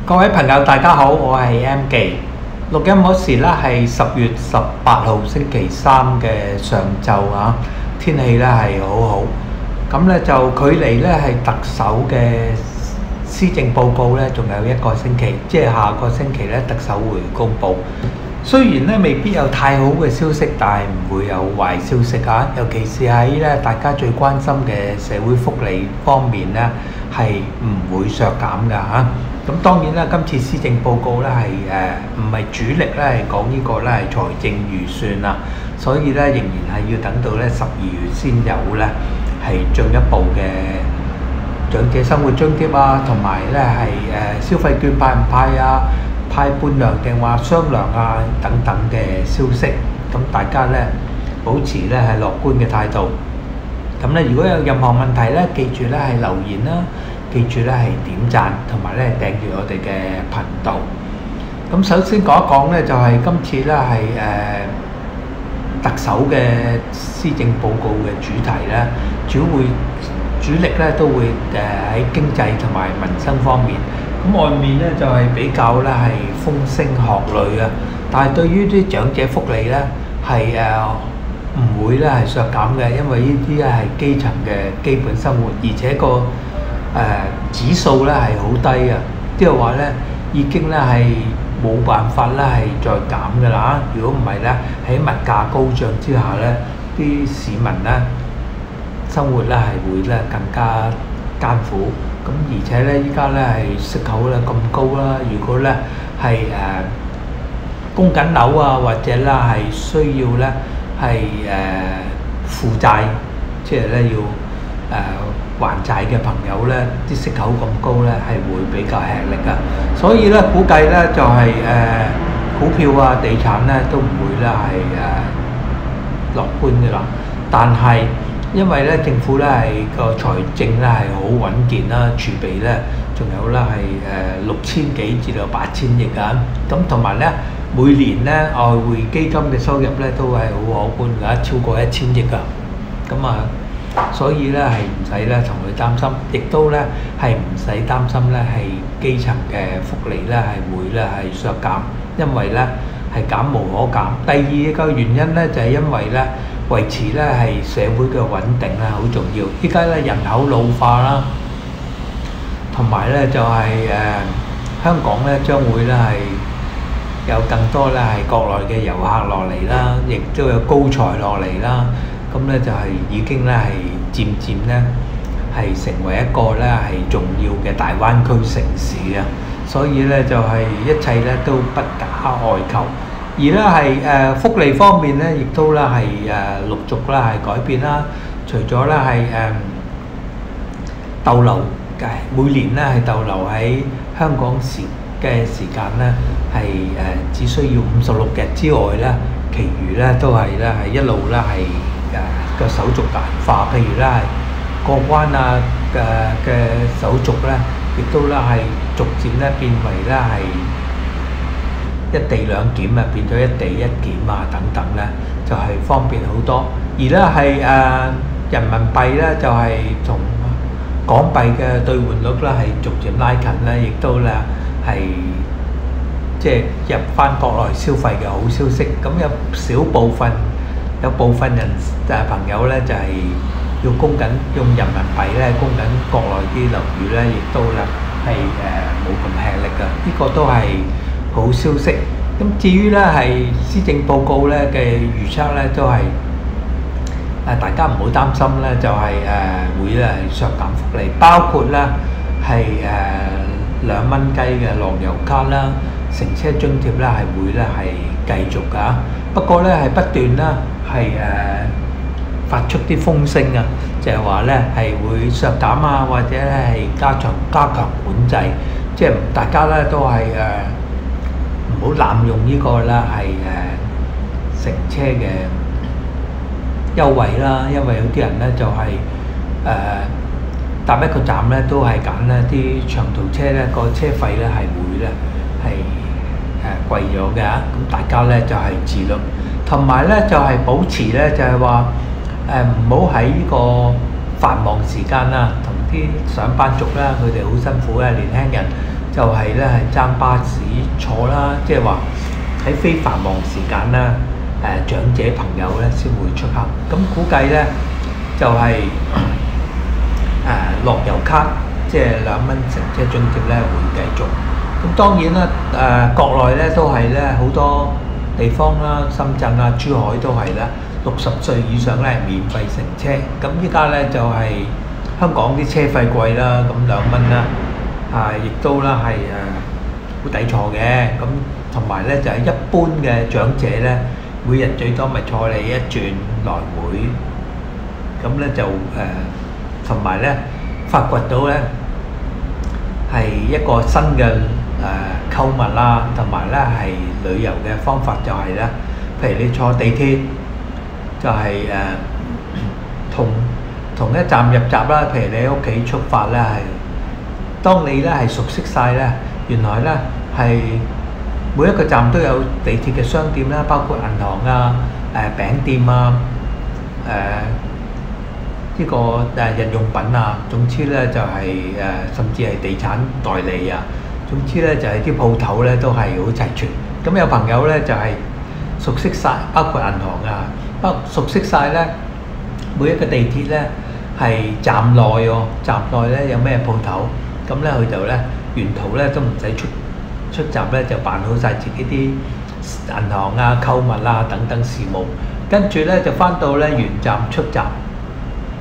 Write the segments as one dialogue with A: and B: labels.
A: 各位朋友，大家好，我係 M 記。錄音嗰時咧係10月18號星期三嘅上晝啊，天氣咧係好好。咁咧就距離咧係特首嘅施政報告咧，仲有一個星期，即係下個星期咧特首會公佈。雖然咧未必有太好嘅消息，但係唔會有壞消息啊！尤其是喺咧大家最關心嘅社會福利方面咧，係唔會削減㗎嚇。咁當然啦，今次施政報告咧係唔係主力咧係講呢個咧係財政預算啦，所以咧仍然係要等到咧12月先有咧係進一步嘅長者生活津貼啊，同埋咧係消費券派唔派啊？派半糧定話雙糧啊等等嘅消息，咁大家咧保持咧係樂觀嘅態度。咁咧如果有任何問題咧，記住咧係留言啦，記住咧係點讚同埋咧訂閱我哋嘅頻道。咁首先講一講咧，就係今次咧係特首嘅施政報告嘅主題咧，主力咧都會喺經濟同埋民生方面。咁外面咧就係比較咧係風聲鶴唳啊，但係對於啲長者福利咧係唔會咧係削減嘅，因為呢啲咧係基層嘅基本生活，而且個指數咧係好低啊，即係話咧已經咧係冇辦法咧係再減㗎啦。如果唔係咧喺物價高漲之下咧，啲市民咧生活咧係會咧更加艱苦。咁而且咧，依家咧係息口咧咁高啦。如果咧係供緊樓啊，或者啦係需要咧係負債，即係咧要還債嘅朋友咧，啲息口咁高咧係會比較吃力噶。所以咧估計咧就係股票啊、地產咧都唔會咧係樂觀嘅啦。但係因為咧政府咧係個財政咧係好穩健啦，儲備咧仲有咧係6000幾至到8000億啊，咁同埋咧每年咧外匯基金嘅收入咧都係好可觀㗎，超過1000億㗎，咁啊所以咧係唔使咧同佢擔心，亦都咧係唔使擔心咧係基層嘅福利咧係會咧係削減，因為咧係減無可減。第二個原因咧就係因為咧維持咧係社會嘅穩定啦，好重要。依家咧人口老化啦，同埋咧就係香港咧將會咧係有更多咧係國內嘅遊客落嚟啦，亦都有高才落嚟啦。咁咧就係已經咧係漸漸咧係成為一個咧係重要嘅大灣區城市啊！所以咧就係一切咧都不假外求。而咧係福利方面咧，亦都咧係陸續啦係改變啦。除咗咧係逗留每年咧係逗留喺香港嘅時間咧係只需要56日之外咧，其餘咧都係咧係一路咧係個手續簡化，譬如咧係過關啊嘅手續咧，亦都咧係逐漸咧變為咧係一地兩檢啊，變咗一地一檢啊等等咧，就係方便好多。而咧係人民幣咧就係同港幣嘅兌換率咧係逐漸拉近咧，亦都咧係即係入翻國內消費嘅好消息。咁有部分人朋友咧就係要供緊用人民幣咧供緊國內啲樓宇咧，亦都咧係冇咁吃力㗎。呢個都係好消息。咁至於咧係施政報告咧嘅預測咧，都係大家唔好擔心咧，就係會咧削減福利，包括咧係2蚊雞嘅樂悠卡啦，乘車津貼咧係會咧係繼續㗎。不過咧係不斷啦係發出啲風聲啊，就係話咧係會削減啊，或者咧係加強管制，即係大家咧都係唔好濫用呢個啦係乘車嘅優惠啦，因為有啲人咧就係搭一個站咧都係揀咧啲長途車咧，個車費咧係會咧係貴咗嘅，咁大家咧就係自律，同埋咧就係保持咧就係話唔好喺呢個繁忙時間啦，同啲上班族啦，佢哋好辛苦嘅年輕人就係咧係爭巴士坐啦，即係話喺非繁忙時間啦，長者朋友咧先會出行。咁估計咧就係樂悠卡即係2蚊乘車津貼咧會繼續。咁當然啦，國內咧都係咧好多地方啦，深圳啊、珠海都係啦，60歲以上咧免費乘車。咁依家咧就係香港啲車費貴啦，咁2蚊啦，亦都啦係好抵坐嘅。咁同埋咧就係一般嘅長者咧，每日最多咪坐你1轉來回。咁咧就同埋咧發掘到咧係一個新嘅購物啦，同埋咧係旅遊嘅方法就係咧，譬如你坐地鐵就係同一站入閘啦。譬如你喺屋企出發咧係，當你咧係熟悉晒咧，原來咧係每一個站都有地鐵嘅商店啦，包括銀行啊、餅店啊、呢個日用品啊，總之咧就係甚至係地產代理啊，總之咧就係啲鋪頭咧都係好齊全。咁有朋友咧就係熟悉晒，包括銀行啊，熟悉晒咧每一個地鐵咧係站內喎，站內咧有咩鋪頭，咁咧佢就咧沿途咧都唔使出閘咧，就辦好晒自己啲銀行啊、購物啊等等事務，跟住咧就翻到咧原站出閘。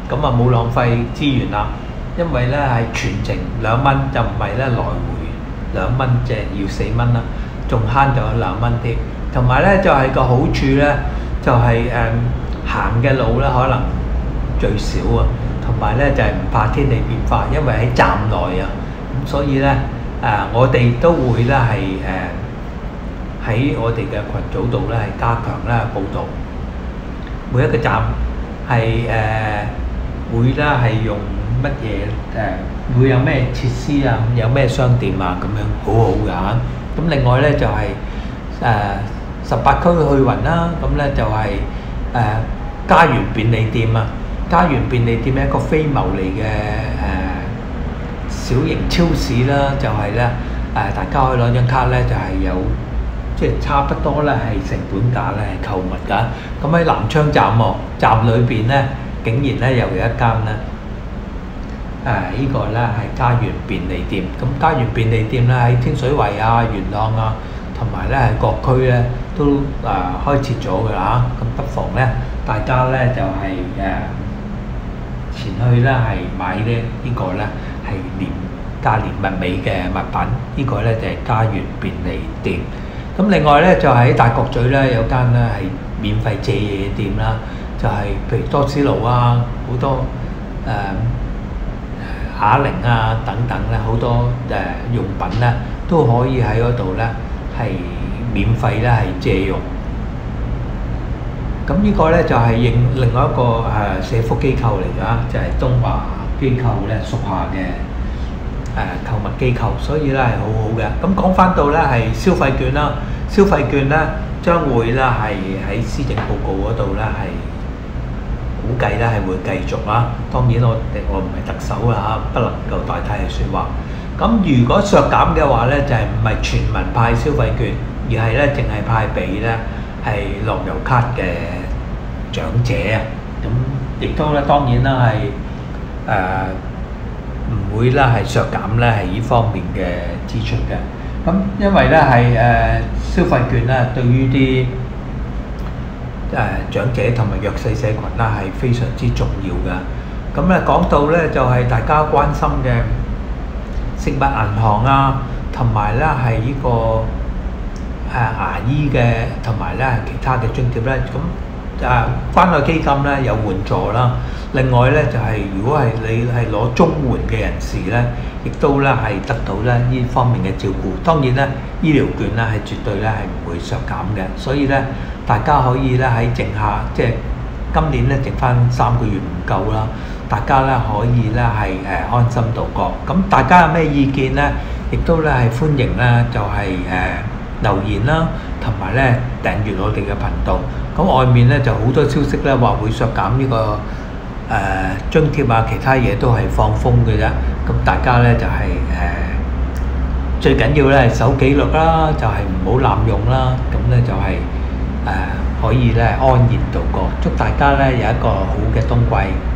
A: 咁啊冇浪費資源啦，因為咧係全程2蚊，就唔係咧來回2蚊，即係要4蚊啦，仲慳咗2蚊添。同埋咧就係個好處咧，就係行嘅路咧可能最少啊，同埋咧就係唔怕天氣變化，因為喺站內啊，咁所以咧我哋都會咧係喺我哋嘅群組度咧係加強咧報導，每一個站係會啦係用乜嘢會有咩設施啊，有咩商店啊，咁樣好好㗎嚇。咁另外咧就係18區去雲啦，咁咧就係家園便利店啊，家園便利店係一個非牟利嘅小型超市啦，就係咧大家可以攞張卡咧就係有即係差不多咧係成本價咧係購物㗎。咁喺南昌站喎，站裏邊咧竟然咧又有一間咧呢個咧係家園便利店。咁家園便利店咧喺天水圍啊、元朗啊，同埋咧係各區咧都開設咗㗎啦。咁不妨咧大家咧就係前去咧係買咧呢個咧係價廉物美嘅物品。呢個咧就係家園便利店。咁另外咧就喺大角咀咧有間咧係免費借嘢店啦，就係譬如多士爐啊，好多啞鈴啊等等咧，好多用品咧都可以喺嗰度咧係免費咧係借用。咁呢個咧就係另外一個社福機構嚟㗎，就係東華機構咧屬下嘅購物機構，所以咧係好好嘅。咁講翻到咧係消費券啦，消費券咧將會咧係喺施政報告嗰度咧係估計咧係會繼續啦。當然我唔係特首啦嚇，不能夠代替嘅説話。咁如果削減嘅話咧，就係唔係全民派消費券，而係咧淨係派俾咧係樂悠卡嘅長者啊。咁亦都咧當然啦係唔會啦係削減咧係呢方面嘅支出嘅。咁因為咧係消費券咧對於啲長者同埋弱勢社群啦係非常之重要㗎。咁咧講到咧就係大家關心嘅食物銀行啊，同埋咧係呢個牙醫嘅，同埋咧其他嘅津貼咧，咁關愛基金咧有援助啦。另外咧就係如果係你係攞綜援嘅人士咧，亦都咧係得到咧呢方面嘅照顧。當然咧醫療券咧係絕對咧係唔會削減嘅，所以咧大家可以咧喺剩下即係今年咧剩翻3個月唔夠啦，大家咧可以咧係安心度過。咁大家有咩意見咧，亦都咧係歡迎咧就係留言啦，同埋咧訂閱我哋嘅頻道。咁外面咧就好多消息咧話會削減呢個津貼啊，其他嘢都係放風嘅啫。咁大家咧就係最緊要咧係守紀律啦，就係唔好濫用啦。咁咧就係、可以咧安然度過。祝大家咧有一個好嘅冬季。